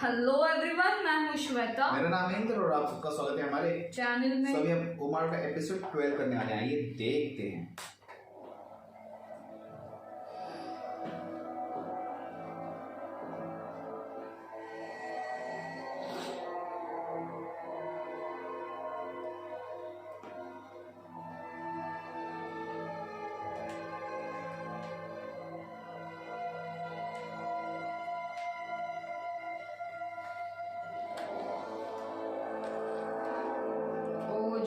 Hello everyone, मैं हूँ श्वेता। मेरा नाम है इंद्र और आप सबका स्वागत है हमारे चैनल में। सभी हम कुमार का एपिसोड 12 करने वाले हैं। ये देखते हैं।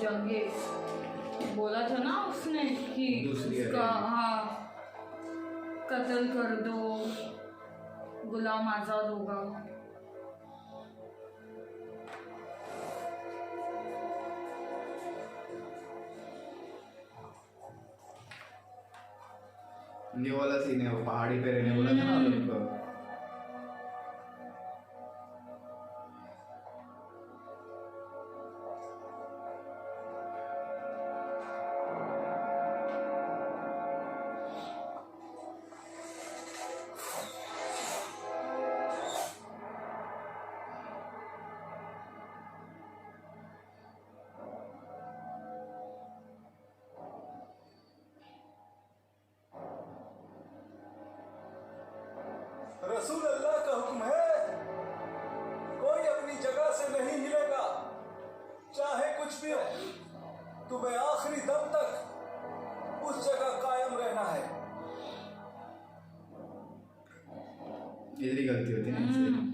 जंगे बोला था ना उसने कि उसका कत्ल कर दो, गुलाम आजाद होगा। ये वाला सीन है, वो पहाड़ी पे रहने वाला था ना उनको। रसूल अल्लाह का हुक्म है, कोई अपनी जगह से नहीं हिलेगा, चाहे कुछ भी हो। तुम्हें आखिरी दम तक उस जगह कायम रहना है। इतनी गलती होती है ना।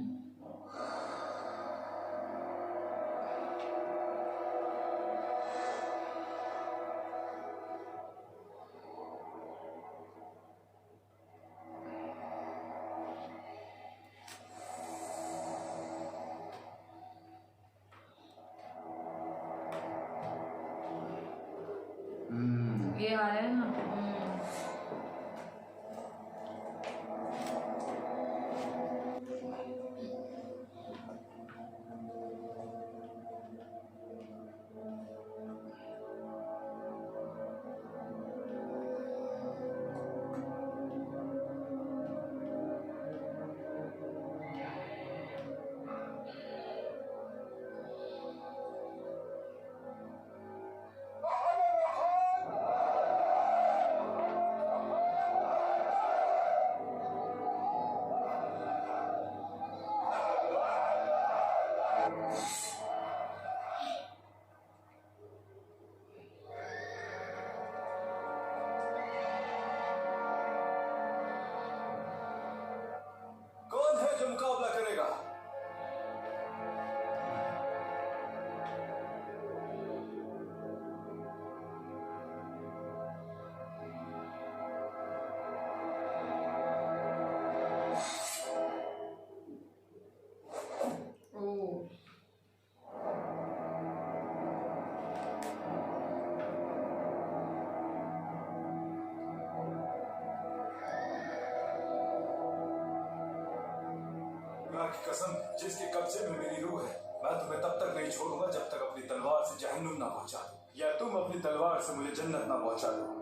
ये आया ना। कौन है जो मुकाबला करेगा? खुदा की कसम, जिसके कब्जे में मेरी रूह है, मैं तुम्हें तब तक नहीं छोड़ूंगा जब तक अपनी तलवार से जहन्नुम ना पहुंचा दो, या तुम अपनी तलवार से मुझे जन्नत ना पहुंचा दो।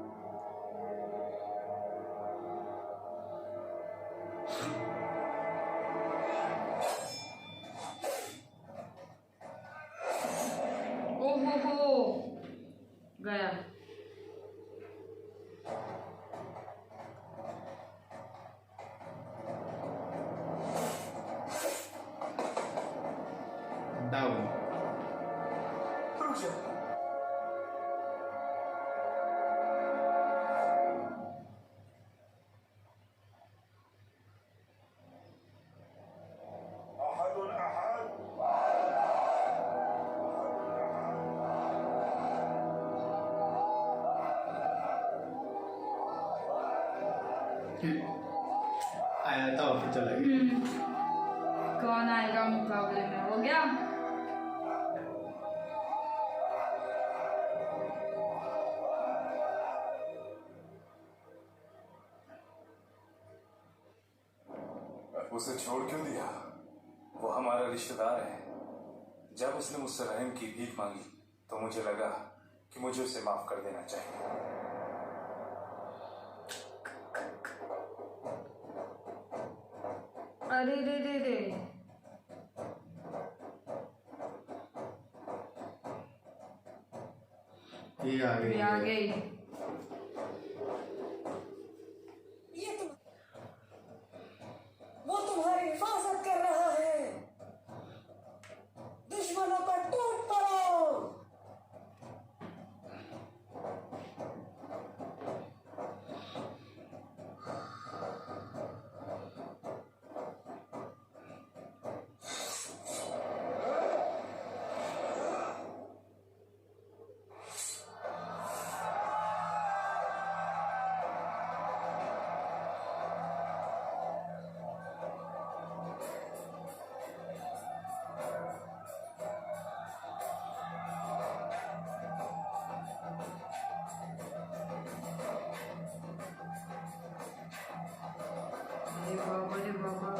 ओहो गया। डाउन। रुक जा। आया था और फिर चला गया। कौन आएगा मुकाबले में? हो गया। उसे छोड़ क्यों दिया? वो हमारा रिश्तेदार है। जब उसने मुझसे रहम की भीख मांगी तो मुझे लगा कि मुझे उसे माफ कर देना चाहिए। अरे रे रे रे, ये आ गई ये आ गई। ये तुम वो तुम्हारी हिफाजत कर रहा है। दुश्मनों पर टूट पड़ो। अरे बाबा रे बाबा।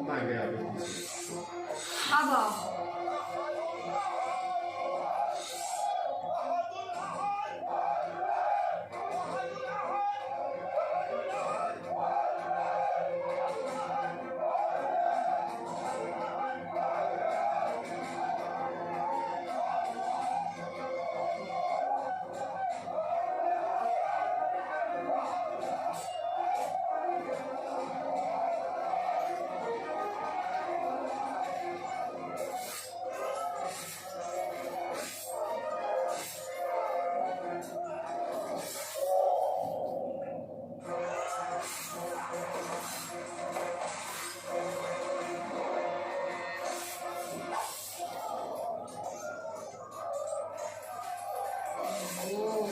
आ गया अभी। अब आओ। ओ,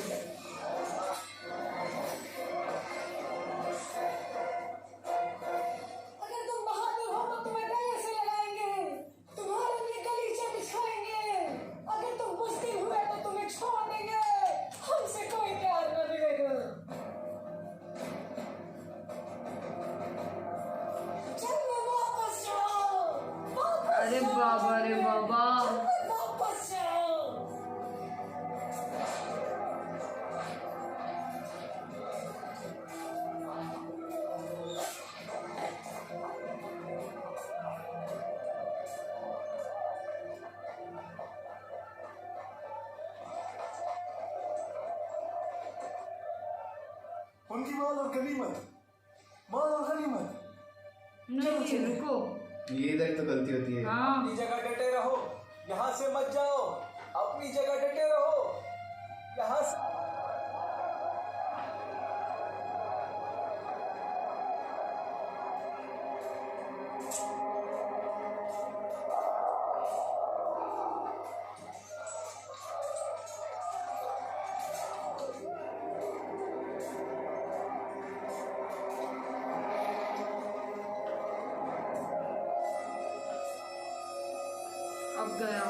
अगर तुम बहादुर हो तो तुम्हें गले से लगाएंगे। तुम्हारे लिए गलीचे बिछाएंगे। अगर तुम बुज़दिल हुए तो तुम्हें छोड़ देंगे। हमसे कोई प्यार न मिलेगा। जन्म वापस जाओ। वापस अरे जाओ बाबा रे बाबा। जन्म वापस जाओ। उनकी माल और गनीमत, माल और गनीमत। नहीं रुको। ये इधर तो गलती होती है। हाँ अपनी जगह डटे रहो। यहाँ से मत जाओ। अपनी जगह डटे रहो। यहाँ से अब गया।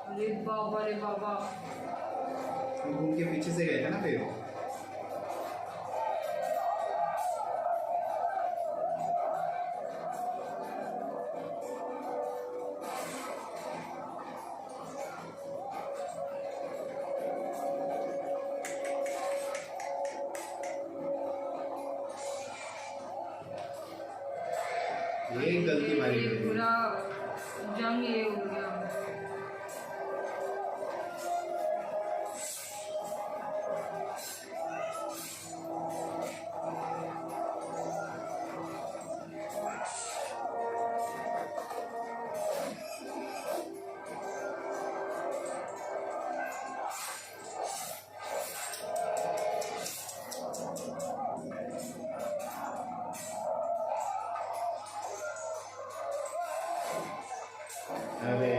अरे बाबा रे बाबा। घूम के पीछे से गए थे ना फिर। ये गलती भारी ये कर दी। पूरा जंग ये हो गया। अरे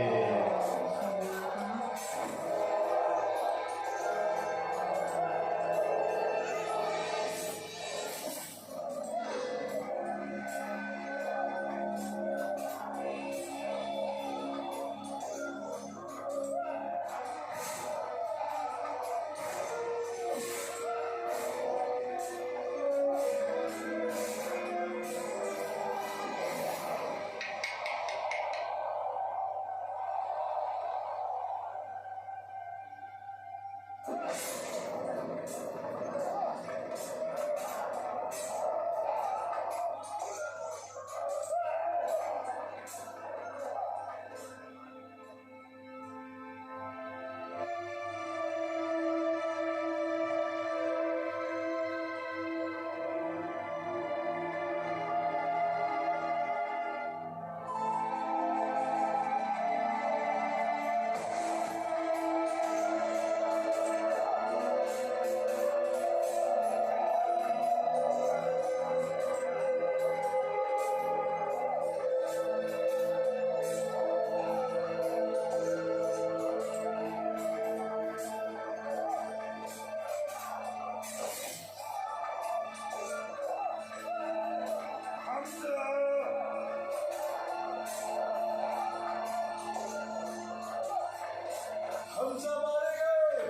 हमजा मारे गए।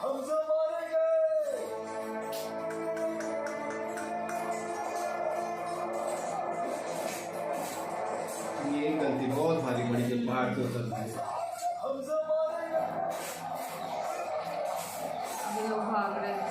हमजा मारे गए। ये गलती बहुत भारी पड़ी जब पहाड़ से उतरते हैं। हमजा मारे गए। ये लोग भाग रहे हैं।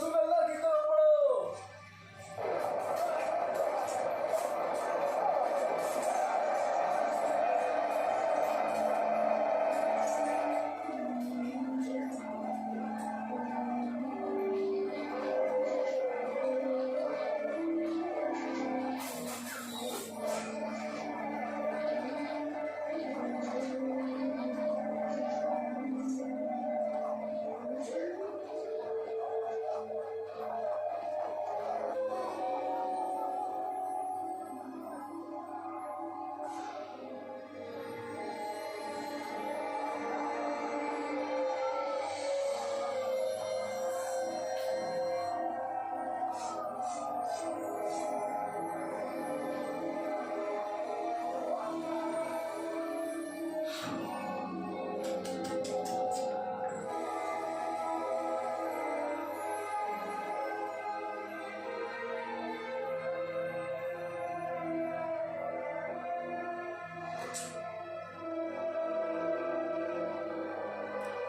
तुम अल्लाह की तरफ बढ़ो।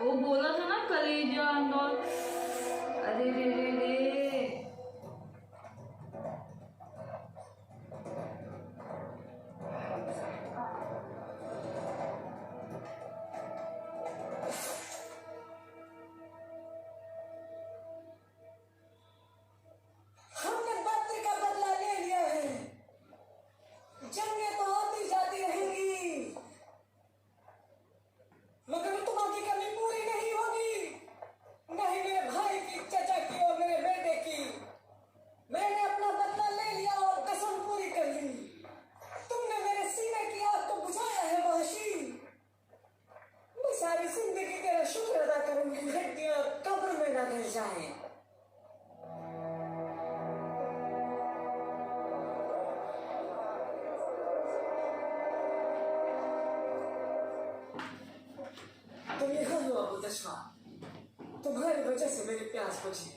वो बोला था ना कलेजा अंदर। अरे रे रे रे। हमने बद्र का बदला ले लिया है। जंगें तो आती जाती रहेंगी, मगर तुम्हारी कमी पूरी नहीं होगी। नहीं मेरे भाई की, चचा की और मेरे बेटे की। मैंने अपना बदला ले लिया और कसम पूरी कर ली। तुमने मेरे सीने की आग को बुझाया है वहशी। मैं सारी जिंदगी तेरा शुक्र अदा करूंगी, हड्डियां कब्र में न गिर जाए। तुम यहाँ हो अबू दशवा। तुम्हारी वजह से मेरी प्यास बुझी।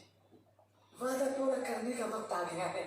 वादा पूरा करने का वक्त आ गया है।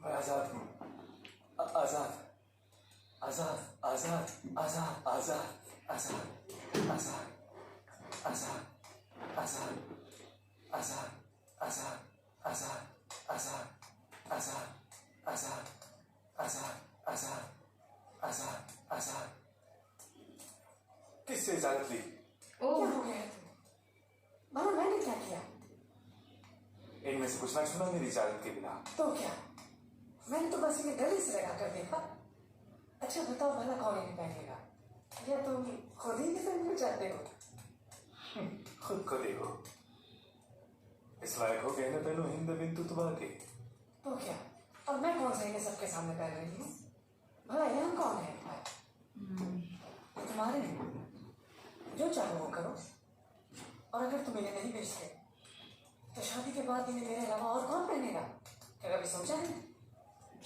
मैं आजाद हूँ। आजाद आजाद आजाद आजाद आजाद आजाद आजाद आजाद आजाद आजाद आजाद आजाद आजाद आजाद आजाद आजाद आजाद आजाद आजाद। किससे इजाजत ली? क्या हो गया है तुम्हें? मानो मैंने क्या किया? इनमें से कुछ ना सुना मेरी इजाजत के बिना। तो क्या? मैंने तो बस इन्हें गले से लगा कर देखा। अच्छा बताओ भला कौन इन्हें पहनेगा? या तुम खुद ही पहनना चाहते हो? खुद को देखो, इस लायक हो गए न पहनो हिंद बिंदु तुबा के। तो क्या? और मैं कौन सा इन्हें सबके सामने पहन रही हूँ? भला यहाँ कौन है? ये तुम्हारे हैं, जो चाहो वो करो। और अगर तुम इन्हें नहीं बेचते तो शादी के बाद इन्हें मेरे अलावा और कौन पहनेगा? क्या कभी सोचा है?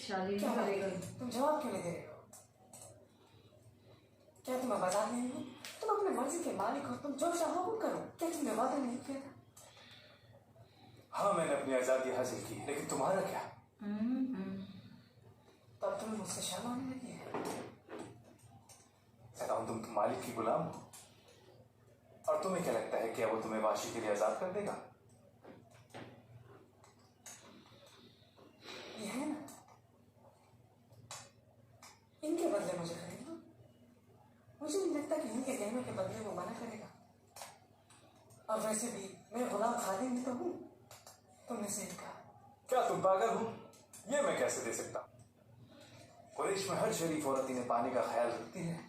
शादी क्या नहीं करेगा। तुम जवाब क्यों नहीं दे रहे हो? क्या तुम आजाद नहीं हो? तुम अपने मर्जी के मालिक हो, तुम जो चाहो वो करो। क्या तुमने वादा नहीं किया था? हाँ मैंने अपनी आजादी हासिल की, लेकिन तुम्हारा क्या? तो अब तुम्हें मुझसे शर्म आने लगी है? कहता हूं तुम मालिक की गुलाम हो, और तुम्हें क्या लगता है क्या वो तुम्हें वाशी के लिए आजाद कर देगा? ये है ना, इनके बदले मुझे खरीद लो। मुझे नहीं लगता कि इनके गहनों के बदले वो मना करेगा। और वैसे भी मैं गुलाम खादिम ही तो हूँ। तुमने सही कहा। क्या तुम पागल हो? ये मैं कैसे दे सकता? कुरैश में हर शरीफ औरत इन्हें पाने का ख्याल रखती है।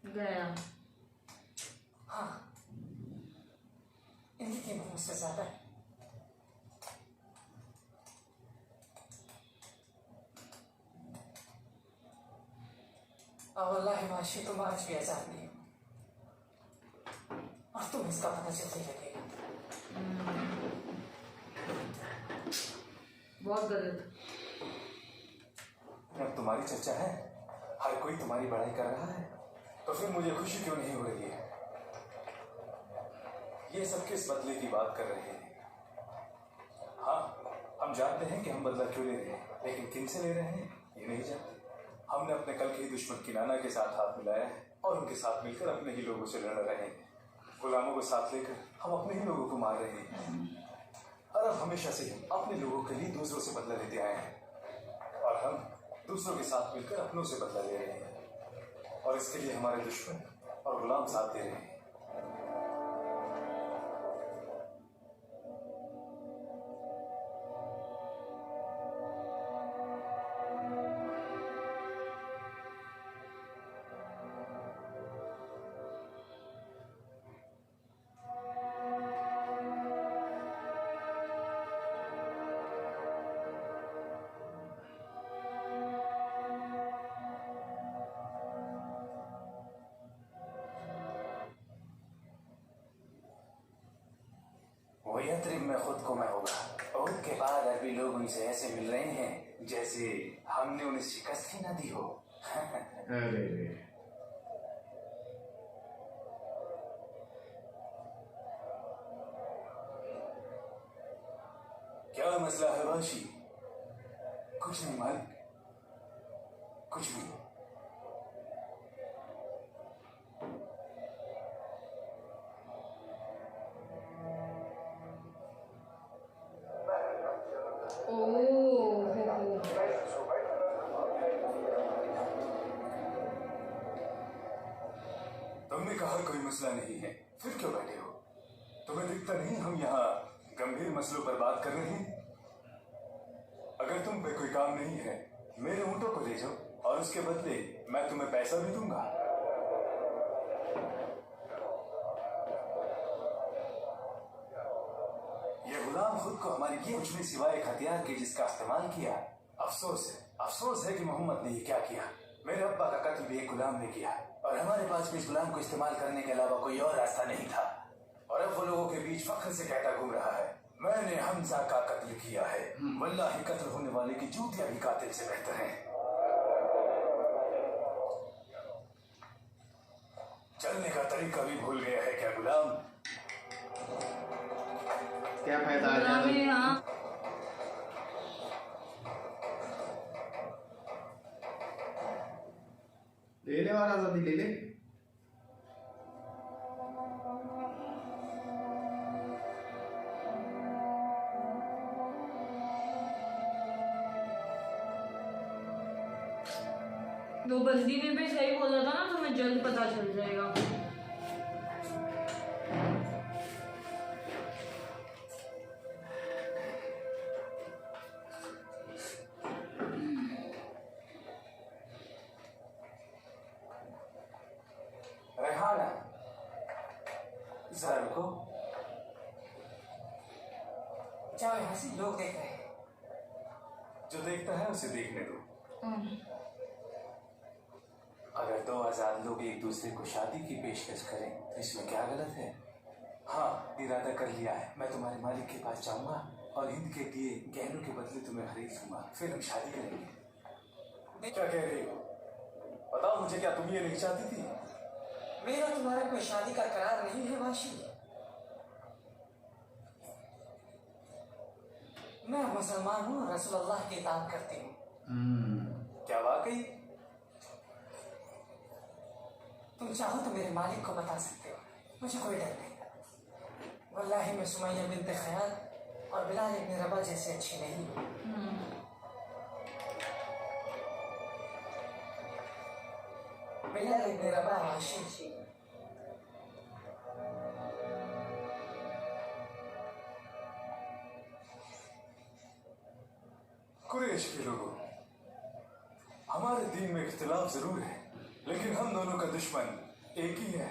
गया। हाँ, इनकी कीमत मुझसे ज्यादा है। और अल्लाह माशी तुम आज भी आजाद नहीं हो, और तुम इसका पता जल्दी लगेगा। बहुत गलत। अब तुम्हारी चर्चा है, हर कोई तुम्हारी बड़ाई कर रहा है, तो फिर मुझे खुशी क्यों नहीं हो रही है? ये सब किस बदले की बात कर रहे हैं? हाँ, हम जानते हैं कि हम बदला क्यों ले रहे हैं, लेकिन किन से ले रहे हैं ये नहीं जानते। हमने अपने कल के ही दुश्मन किनाना के साथ हाथ मिलाया है और उनके साथ मिलकर अपने ही लोगों से लड़ रहे हैं। गुलामों को साथ लेकर हम अपने ही लोगों को मार रहे हैं। और अब हमेशा से हम अपने लोगों के लिए दूसरों से बदला लेते आए हैं, और हम दूसरों के साथ मिलकर अपनों से बदला ले रहे हैं, और इसके लिए हमारे दुश्मन और गुलाम साथ दे रहे हैं। यथरिब में खुद को मैं होगा। और के बाद अरबी लोग उनसे ऐसे मिल रहे हैं जैसे हमने उन्हें शिकस्त ही ना दी हो। अरे क्या मसला है वाशी? कुछ नहीं मालिक, कुछ नहीं। तुमने कहा कोई मसला नहीं है, फिर क्यों बैठे हो? तुम्हें दिखता नहीं हम यहाँ गंभीर मसलों पर बात कर रहे हैं? अगर तुम पे कोई काम नहीं है, मेरे ऊँटों को ले जाओ और उसके बदले मैं तुम्हें पैसा भी दूंगा। ये गुलाम खुद को हमारी ये कुछ नहीं सिवाय एक हथियार के जिसका इस्तेमाल किया। अफसोस है कि मोहम्मद ने ये क्या किया। मेरे अब्बा का कत्ल भी एक गुलाम ने किया, और हमारे पास भी इस गुलाम को इस्तेमाल करने के अलावा कोई और रास्ता नहीं था। और अब वो लोगों के बीच फख्र से कहता घूम रहा है, मैंने हमजा का कत्ल किया है। वल्लाही कत्ल होने वाले की जूतियां भी कातिल से बेहतर हैं। चलने का तरीका भी भूल गया है क्या गुलाम? क्या फायदा आ गुलामी, जाए? हाँ। ले ले और आजादी ले ले। वो बंदी ने भी सही बोला था ना, तुम्हें जल्द पता चल जाएगा। रेहाना, जरा रुको। जाओ यहाँ से, लोग देख रहे हैं। जो देखता है उसे देखने दो। अगर दो आजाद लोग एक दूसरे को शादी की पेशकश करें तो इसमें क्या गलत है? हाँ, इरादा कर लिया है। मैं तुम्हारे मालिक के पास जाऊंगा और हिंद के दिए गहनों के बदले तुम्हें खरीद दूंगा, फिर हम शादी करेंगे। क्या कह रही हो? बताओ मुझे, क्या तुम ये नहीं चाहती थी? मेरा तुम्हारा कोई शादी का करार नहीं है वाशी। मैं मुसलमान हूँ और रसूलुल्लाह की इताअत करती हूँ। क्या वाकई? तुम चाहो तो मेरे मालिक को बता सकते हो, मुझे कोई डर नहीं। वल्लाहि मैं सुमैया बिन्त खयाल और बिलाल इब्न रबा जैसे अच्छी नहीं हूँ। बिलाल इब्न रबा आशिक। कुरैश के लोगों, हमारे दीन में इख्तिलाफ जरूर है, लेकिन हम दोनों का दुश्मन एक ही है,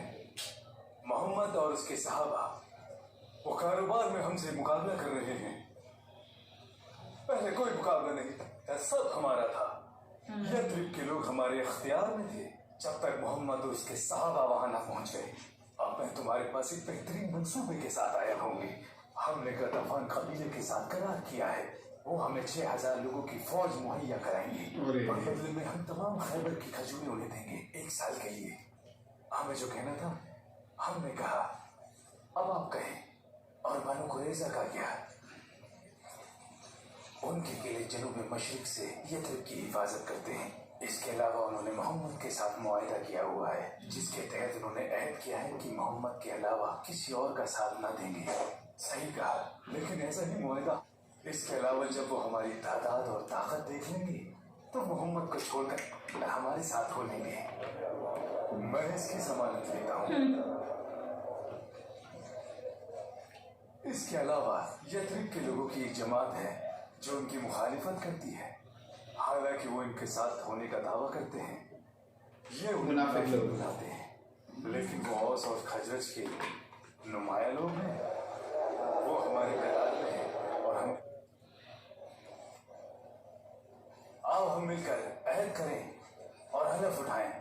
मोहम्मद और उसके सहाबा। वो कारोबार में हमसे मुकाबला कर रहे हैं। पहले कोई मुकाबला नहीं था, सब हमारा था। यथरिब के लोग हमारे इख्तियार में थे जब तक मोहम्मद और उसके सहाबा वहां न पहुंच गए। अब मैं तुम्हारे पास एक बेहतरीन मंसूबे के साथ आया हूँ। हमने गतफान कबीले के साथ करार किया है, वो हमें 6000 लोगों की फौज मुहैया कराएंगे और बदले में हम तमाम खैबर की खजूरें उन्हें देंगे 1 साल के लिए। हमें जो कहना था हमने कहा, अब आप कहें। और बनु कुरैज़ा का क्या? उनके किले जनूब मशरिक से यथरिब की हिफाजत करते हैं। इसके अलावा उन्होंने मोहम्मद के साथ मुआहिदा किया हुआ है, जिसके तहत उन्होंने अहद किया है कि मोहम्मद के अलावा किसी और का साथ न देंगे। सही कहा, लेकिन ऐसा ही मुआहिदा। इसके अलावा जब वो हमारी तादाद और ताकत देख लेंगे तो मोहम्मद को छोड़कर हमारे साथ हो लेंगे। मैं इसकी जमानत लेता हूँ। इसके अलावा यथरिब के लोगों की एक जमात है जो उनकी मुखालिफत करती है, हालांकि वो इनके साथ होने का दावा करते हैं। ये मुनाफिक लोग बुलाते हैं, लेकिन वो औस और खजरज के नुमाया लोग हैं। वो हमारे कतार में हैं और हम आओ हम मिलकर अहद करें और हलफ उठाएं।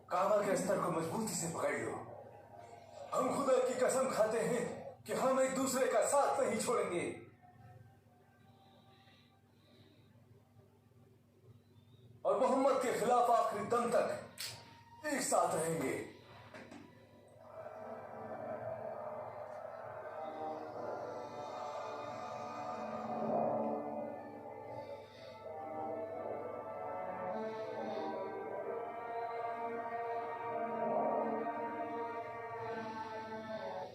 काबा के अस्तर को मजबूती से पकड़ लो। हम खुदा की कसम खाते हैं कि हम एक दूसरे का साथ नहीं छोड़ेंगे और मोहम्मद के खिलाफ आखिरी दम तक एक साथ रहेंगे।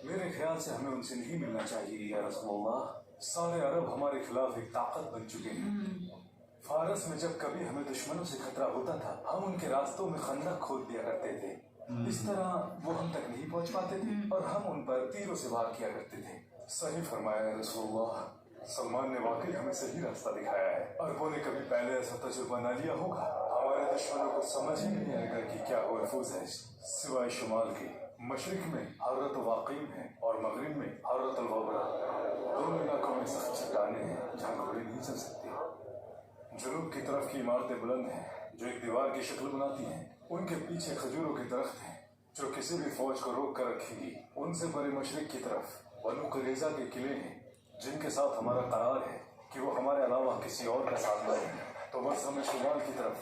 मेरे ख्याल से हमें उनसे नहीं मिलना चाहिए या रसूलुल्लाह। सारे अरब हमारे खिलाफ एक ताकत बन चुके हैं। फारस में जब कभी हमें दुश्मनों से खतरा होता था, हम उनके रास्तों में खंदक खोद दिया करते थे। इस तरह वो हम तक नहीं पहुंच पाते थे और हम उन पर तीरों से वार किया करते थे। सही फरमाया रसूलुल्लाह। सलमान ने वाकई हमें सही रास्ता दिखाया है। अरबों ने कभी पहले ऐसा तजुर्बा न लिया होगा। हमारे दुश्मनों को समझ ही नहीं आएगा कि क्या वो महफूज है, सिवाय शुमाल के। मशरिक में हररत वाक़ीम है और मगरिब में हररत अल-वबरा। दोनों इलाकों में सख्त चट्टानें हैं जहाँ घोड़े नहीं चल सकते। जुनूब की तरफ की इमारतें बुलंद हैं जो एक दीवार की शक्ल बनाती हैं। उनके पीछे खजूरों के दरख्त हैं जो किसी भी फौज को रोक कर रखेंगी। उनसे बड़े मशरिक की तरफ बनु कुरैज़ा के किले हैं जिनके साथ हमारा करार है कि वो हमारे अलावा किसी और का साथ न दें। तो बस हमें शुमाल की तरफ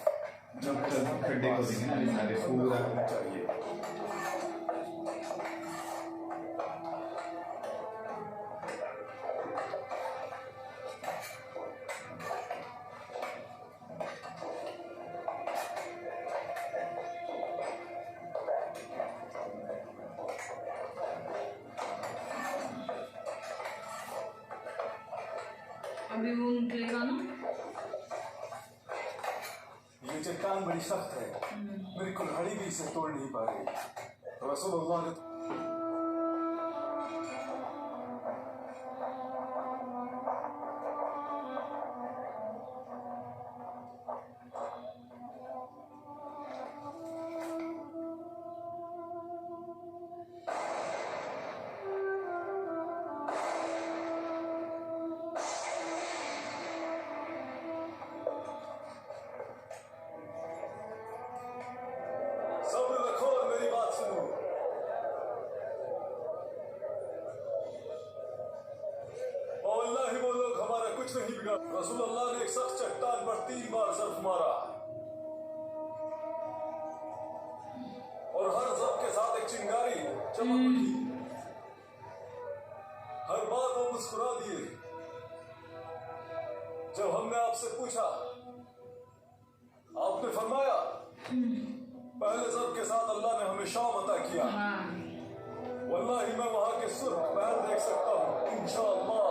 जब खड्डे हो देंगे ना सारे पूरा चाहिए। निकलेगा ना। ये चट्टान बड़ी सख्त है, मेरी कुल्हाड़ी भी इसे तोड़ नहीं पा रही। रसूलुल्लाह ने सब्र रखो और मेरी बात सुनो। और अल्लाह ही वो लोग हमारा कुछ नहीं बिगाड़। रसूलुल्लाह ने एक सख्त चट्टान पर 3 बार ज़र्फ मारा और हर ज़र्फ के साथ एक चिंगारी चमक उठी। हर बार वो मुस्कुरा दिए। जब हमने आपसे पूछा, आपने फरमाया पहले ज़र्फ के साथ अल्लाह ने हमें शाम अता किया। वल्लाही मैं वहां के सुर्ख महल देख सकता हूँ इंशाअल्लाह।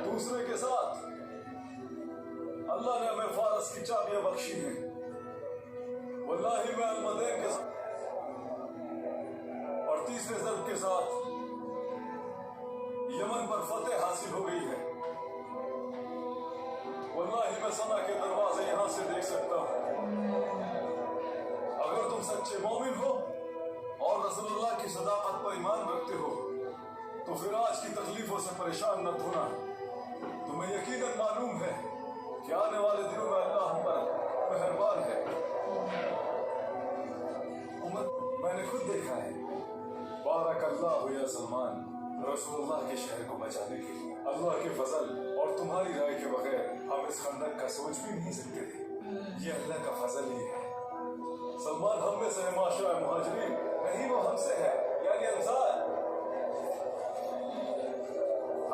दूसरे के साथ अल्लाह ने हमें फारस की चाबियां बख्शी हैं। वल्लाही मैं अलमदैन के साथ और तीसरे ज़र्फ के साथ यमन पर फतेह हासिल हो गई है। वल्लाही मैं सना के दरवाजे यहां से देख सकता हूं। अगर तुम सच्चे मोमिन हो और रसूलुल्लाह की सदाकत पर ईमान रखते हो तो फिर आज की तकलीफों से परेशान न होना। तुम्हें यकीनन मालूम है कि आने वाले दिनों में अल्लाह हम पर मेहरबान है। मैंने खुद देखा है। बारकल्लाहु या सलमान, रसूलुल्लाह के शहर को बचाने के लिए अल्लाह के फजल और तुम्हारी राय के बगैर हम इस खंदक का सोच भी नहीं सकते थे। ये अल्लाह का फजल ही है। सलमान हम में से है, माशरा मुहाजिरीन, नहीं वो हमसे है, यानी अंसार।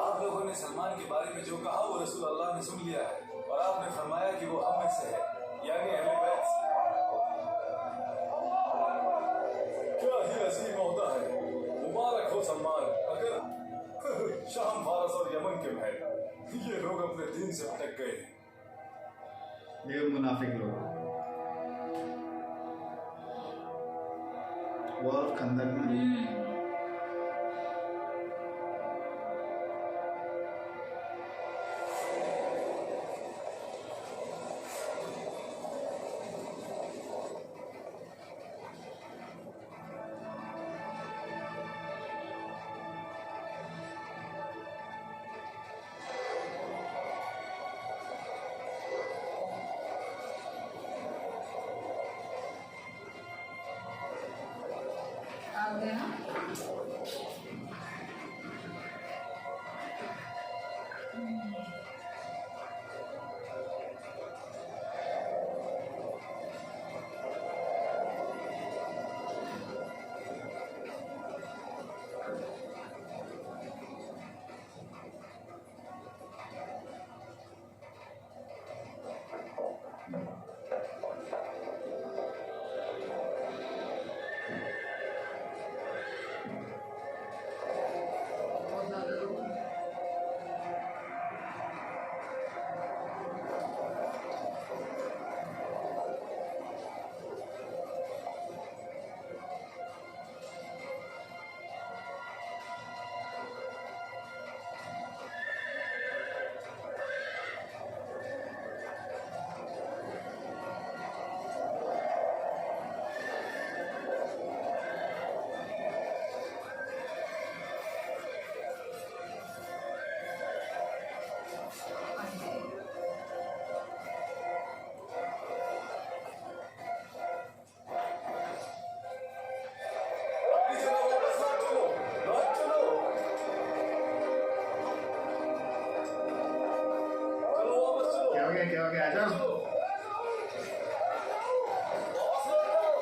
आप लोगों ने सलमान के बारे में जो कहा वो रसूलुल्लाह ने सुन लिया है और आपने फरमाया कि वो हम में से है, यानी अहले बैत से। क्या ही अजीम ओहदा है। मुबारक हो सलमान। अगर शाम, फारस और यमन के महल, ये लोग अपने दीन से भटक गए। ये मुनाफिक लोग वॉर खंदक में आ गया। बहुत ज्यादा लोग हैं। अपनी जगह वापस लौट चलो, लौट चलो। चलो वापस चलो। क्या हो गया, क्या हो गया? आ जाओ। चलो। वापस लौट जाओ।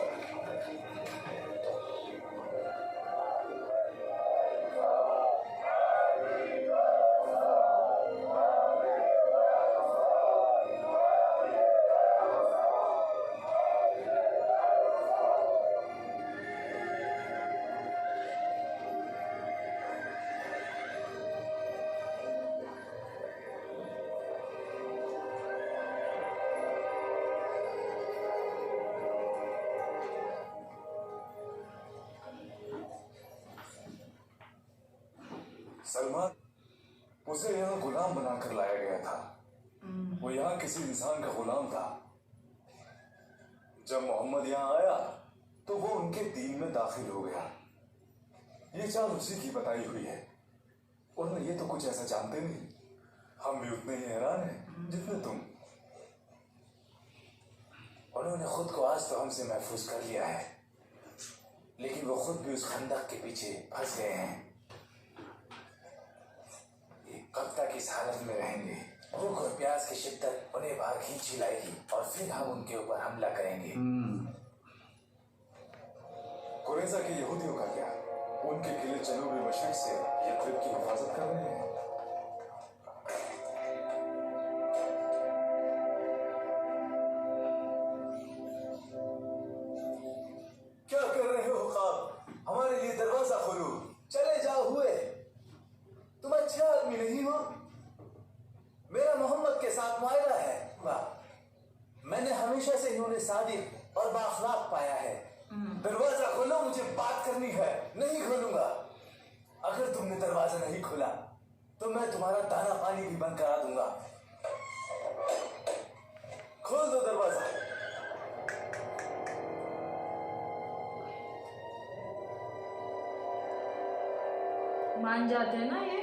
सलमान उसे यहाँ गुलाम बनाकर लाया गया था। वो यहाँ किसी इंसान का गुलाम था। जब मोहम्मद यहाँ आया तो वो उनके दीन में दाखिल हो गया। ये चाल उसी की बताई हुई है, और ये तो कुछ ऐसा जानते नहीं। हम भी उतने ही हैरान हैं जितने तुम। उन्होंने खुद को आज तो हमसे महफूज कर लिया है, लेकिन वो खुद भी उस खंदक के पीछे फंस गए हैं। ये कब तक इस हालत में रहेंगे? भूख और प्यास की शिद्दत उन्हें बाहर खींच लाएगी और फिर हम उनके ऊपर हमला करेंगे। कुरैज़ा के यहूदियों का क्या? उनके किले जनूबी मशरिक से यथरिब की हिफाजत कर रहे हैं। क्या कर रहे हो ख्वाब? हमारे लिए दरवाजा खोलो। चले जाओ हुए। तुम अच्छे आदमी नहीं हो। मेरा मोहम्मद के साथ मुआहदा है। वाह, मैंने हमेशा से ही उन्हें सादिक और बाअखलाक पाया है। दरवाजा खोलो, मुझे बात करनी है। नहीं खोलूंगा। अगर तुमने दरवाजा नहीं खोला तो मैं तुम्हारा दाना पानी भी बंद करा दूंगा। खोल दो दरवाजा। मान जाते हैं ना ये।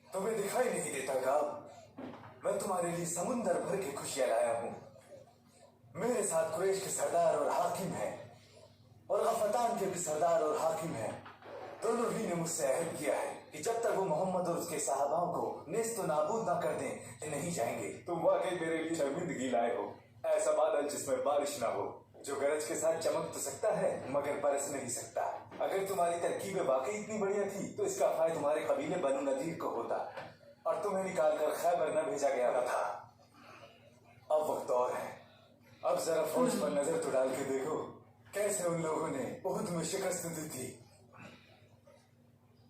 तुम्हें दिखाई नहीं देता गाँव? मैं तुम्हारे लिए समुंदर भर की खुशियां लाया हूँ। मेरे साथ कुरैश के सरदार और हाकिम हैं, और गफतान के भी सरदार और हाकिम हैं। दोनों ही ने मुझसे अहद किया है कि जब तक वो मोहम्मद और उसके साहबाओं को नेस्त नाबूद ना कर दें नहीं जाएंगे। तुम वाकई मेरे लिए शर्मिंदगी लाए हो। ऐसा बादल जिसमें बारिश ना हो, जो गरज के साथ चमक तो सकता है मगर बरस नहीं सकता। अगर तुम्हारी तरकीबें वाकई इतनी बढ़िया थी तो इसका फायदा तुम्हारे कबीले बनु नदीर को होता और तुम्हें निकालकर खैबर न भेजा गया था। अब वक्त और है। अब जरा फौज पर नजर तो डाल के देखो कैसे उन लोगों ने उहुद में शिकस्त दी थी।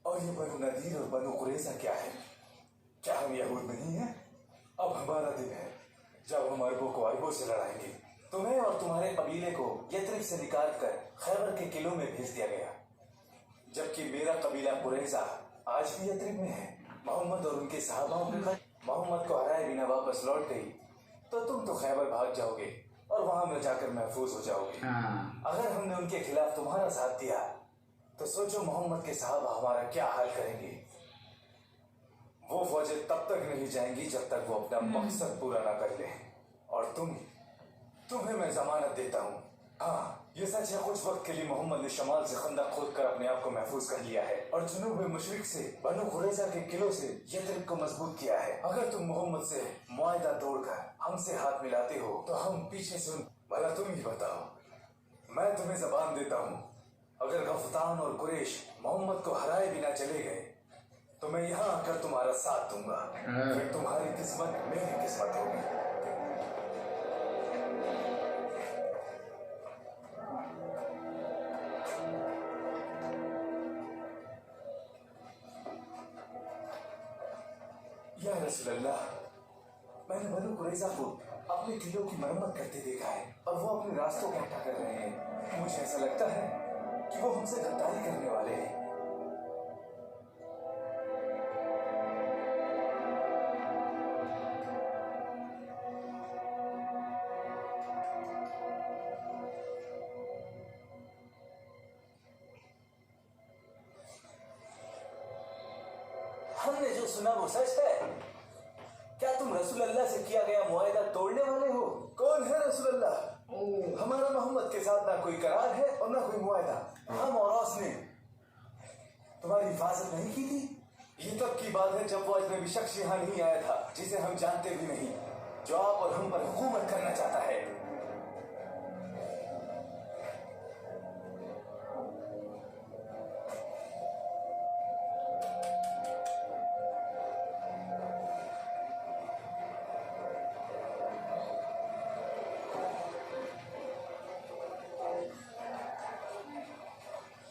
और ये बनु नदीर और बनु कुरैज़ा क्या है? क्या हम यहूद नहीं हैं? अब हमारा दिन है जब हम अरबों को अरबों से लड़ाएंगे। तुम्हें और तुम्हारे कबीले को यथरिब से निकालकर खैबर के किलों में भेज दिया गया, जबकि मेरा कबीला कुरैज़ा आज भी यथरिब में है। मोहम्मद और उनके सहाबाओं के मोहम्मद को हराए बिना वापस लौट गई तो तुम तो खैबर भाग जाओगे और वहां में जाकर महफूज हो जाओगे। अगर हमने उनके खिलाफ तुम्हारा साथ दिया तो सोचो मोहम्मद के साहबा हमारा क्या हाल करेंगे। वो फौजें तब तक नहीं जाएंगी जब तक वो अपना मकसद पूरा ना कर ले। और तुम्हें मैं जमानत देता हूँ। हाँ, ये सच है कुछ वक्त के लिए मोहम्मद ने शमाल से खंदक खोदकर अपने आप को महफूज कर लिया है और जुनूब मशरिक से बनु कुरैज़ा के किलों से यथरिब को मजबूत किया है। अगर तुम मोहम्मद से मुआहदा तोड़कर हमसे हाथ मिलाते हो तो हम पीछे सुन। भला तुम ही बताओ। मैं तुम्हें जबान देता हूँ, अगर गफतान और कुरैश मोहम्मद को हराए बिना चले गए तो मैं यहाँ आकर तुम्हारा साथ दूंगा। फिर तुम्हारी किस्मत मेरी किस्मत होगी। या रसूल अल्लाह, मैंने बनु कुरैज़ा को अपने किलों की मरम्मत करते देखा है और वो अपने रास्तों को हटा कर रहे हैं। मुझे ऐसा लगता है कि वो हमसे गद्दारी करने वाले हैं। हमने जो सुना वो सच है। क्या तुम रसूल अल्लाह से किया गया मुआहदा तोड़ने वाले हो? कौन है रसूल अल्लाह? हमारा मोहम्मद के साथ ना कोई करार है और ना कोई मुआहदा। हम और औस ने तुम्हारी हिफाजत नहीं की थी। ये तब की बात है जब वो अजनबी शख्स यहाँ नहीं आया था जिसे हम जानते भी नहीं, जो आप और हम पर हुकूमत करना चाहता है।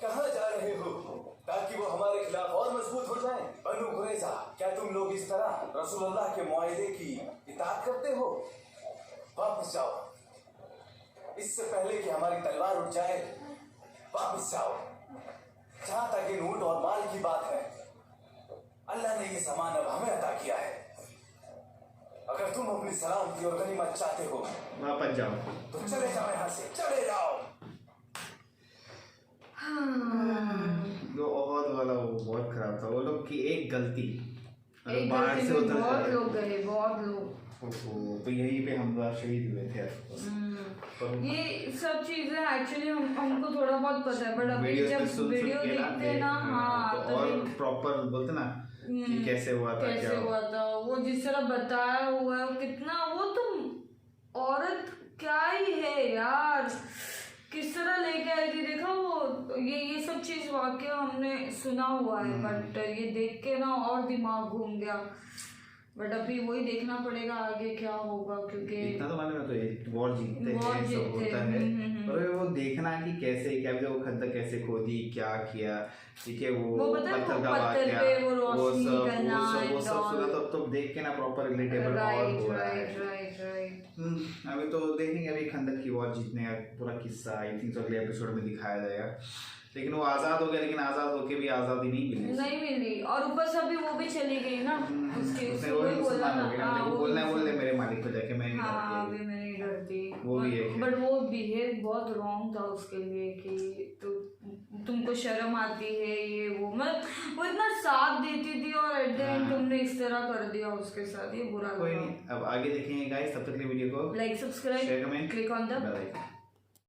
कहाँ जा रहे हो ताकि वो हमारे खिलाफ और मजबूत हो जाए? बनु कुरैज़ा, क्या तुम लोग इस तरह रसूलुल्लाह के मुआहदे की इताअत करते हो? वापस जाओ, इससे पहले कि हमारी तलवार उठ जाए। वापस जाओ। जहां तक इन ऊंट और माल की बात है, अल्लाह ने ये सामान अब हमें अता किया है। अगर तुम अपनी सलामती और गनीमत चाहते हो वापस जाओ। तो चले जाओ यहाँ से, चले जाओ। जो ओहद वाला वो बहुत खराब था। वो लोग की एक गलती, अगर एक बाहर गलती से में उतर बहुत जाते लोग गए, बहुत लोग। ओहो, तो यहीं पे हम लोग शहीद हुए थे। पर ये सब चीजें एक्चुअली हमको थोड़ा बहुत पता है, बट अभी वीडियो पे जब सुन वीडियो के देखते हैं ना, हाँ तो और प्रॉपर बोलते ना कि कैसे हुआ था, कैसे क्या हुआ था, वो जिस तरह बताया हुआ है, वो कितना, वो तो औरत क्या ही है यार, किस तरह लेके आई थी। देखा वो ये सब चीज वाकई हमने सुना हुआ है, बट ये देख के ना और दिमाग घूम गया। बट अभी वही देखना पड़ेगा आगे क्या होगा, क्योंकि इतना तो मालूम है तो ये वॉर जीतते वॉर हैं, सब जीतते होता हैं, है। पर वो देखना कि कैसे क्या वो खंदक कैसे खोदी, क्या किया, ठीक है, वो पता है, पत्थर वो का पत्थर वाकया, पे वो वो रोशनी सब करना वो सब and सुना all। तो देख के ना प्रॉपर रिलेटेबल और राइट हो रहा है। Right right right. अभी तो देखेंगे अभी खंदक की वॉर जीतने का पूरा किस्सा आई थिंक अगले एपिसोड में दिखाया जाएगा। लेकिन वो आजाद हो गया, लेकिन आजाद होके भी आजादी नहीं मिली। नहीं मिली, और ऊपर से अभी वो भी चली गई ना उसके, उसने वो ही बोला मुसलमान हो गया, हाँ, वो वो बोलना बोलने मेरे मालिक को जाके मैं नहीं हाँ, डरती। अभी मैं नहीं डरती। वो भी एक है। बट वो बिहेव बहुत रॉन्ग था उसके लिए कि तुमको शर्म आती है, ये वो, मतलब वो इतना साथ देती थी और एट द एंड तुमने इस तरह कर दिया उसके साथ, ये बुरा कोई लगा। नहीं, अब आगे देखेंगे गाइस, तब तक के लिए वीडियो को like, subscribe, share, comment, click on the bell icon.